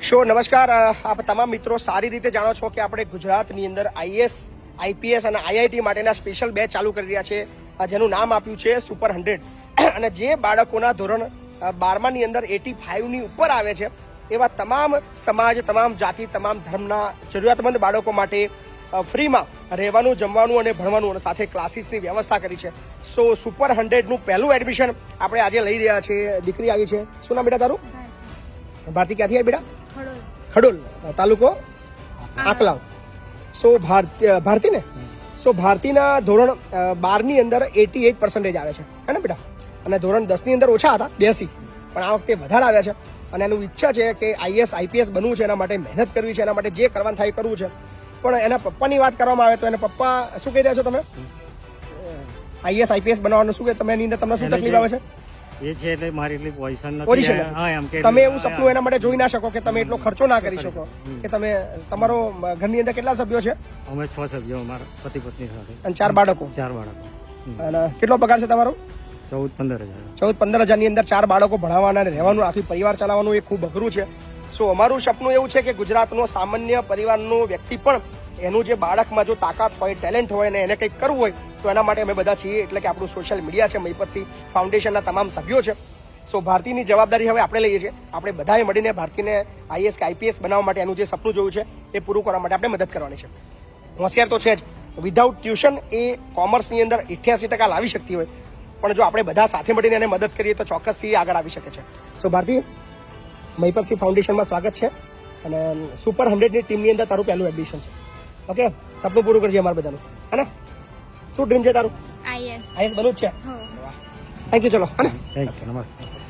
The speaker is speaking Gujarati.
નમસ્કાર. આપ તમામ મિત્રો સારી રીતે જાણો છો કે આપણે ગુજરાતની અંદર આઈએસ, આઈપીએસ અને આઈઆઈટી માટેના સ્પેશિયલ બેચ ચાલુ કરી રહ્યા છે, જેનું નામ આપ્યું છે સુપર 100. અને જે બાળકોના ધોરણ 12ની અંદર 85ની ઉપર આવે છે એવા તમામ સમાજ, તમામ જાતિ, તમામ ધર્મના જરૂરિયાતમંદ બાળકો માટે ફ્રીમાં રહેવાનું, જમવાનું અને ભણવાનું અને સાથે ક્લાસીસની વ્યવસ્થા કરી છે. સો સુપર 100નું પહેલું એડમિશન આપણે આજે લઈ રહ્યા છીએ. દીકરી આવી છે, શું નામ બેટા તારું? ભારતી. ક્યાંથી આવી બેટા? ખડોલ તાલુકો આંકલાવ. સો ભારતી ને? સો ભારતીના ધોરણ 12ની અંદર 88% આવે છે, હે ને બેટા? અને ધોરણ 10ની અંદર ઓછા હતા, 82, પણ આ વખતે વધારે આવ્યા છે. અને એનું ઈચ્છા છે કે આઈએસ, આઈપીએસ બનવું છે, એના માટે મહેનત કરવી છે, એના માટે જે કરવાનું થાય કરવું છે. પણ એના પપ્પાની વાત કરવામાં આવે તો એના પપ્પા શું કહી રહ્યા છો તમે? આઈએસ, આઈપીએસ બનાવવાનું શું કહે તમે? એની અંદર તમને શું તકલીફ આવે છે? એ છે એટલે મારી એટલી પોઝિશન નથી. તમે એવું સપનું એના માટે જોઈ ના શકો કે તમે એટલો ખર્ચો ના કરી શકો કે તમે તમારો ઘરની અંદર કેટલા સભ્યો છે? અમે 6 સભ્યો, અમારા પતિ પત્ની સાથે, અને 4 બાળકો. 4 બાળકો. અને કેટલો પગાર છે તમારો? 14-15 હજાર. 14-15 હજારની અંદર 4 બાળકો ભણાવવાના અને રહેવાનું, આખી પરિવાર ચલાવવાનું એ ખૂબ અઘરું છે. સો અમારું સપનું એવું છે કે ગુજરાતનો સામાન્ય પરિવારનો વ્યક્તિ પણ એનું જે બાળકમાં જો તાકાત હોય, ટેલેન્ટ હોય ને એને કંઈક કરવું હોય તો એના માટે અમે બધા છીએ. એટલે કે આપણું સોશિયલ મીડિયા છે, મહીપતસિંહ ફાઉન્ડેશનના તમામ સભ્યો છે. સો ભારતીની જવાબદારી હવે આપણે લઈએ છીએ. આપણે બધાએ મળીને ભારતીને આઈએસ કે આઈપીએસ બનાવવા માટે એનું જે સપનું જોયું છે એ પૂરું કરવા માટે આપણે મદદ કરવાની છે. હોશિયાર તો છે જ. વિધાઉટ ટ્યુશન એ કોમર્સની અંદર 88% લાવી શકતી હોય, પણ જો આપણે બધા સાથે મળીને એને મદદ કરીએ તો ચોક્કસથી આગળ આવી શકે છે. સો ભારતી, મહીપતસિંહ ફાઉન્ડેશનમાં સ્વાગત છે. અને સુપર 100ની ટીમની અંદર તારું પહેલું એડમિશન છે. ઓકે, સપનું પૂરું કરજે અમારા બધાનું, હે ને? શું ડ્રીમ છે તારું? આઈએસ. આઈએસ બનવું જ છે. Thank you. ચલો, હે ને? Thank you. નમસ્કાર.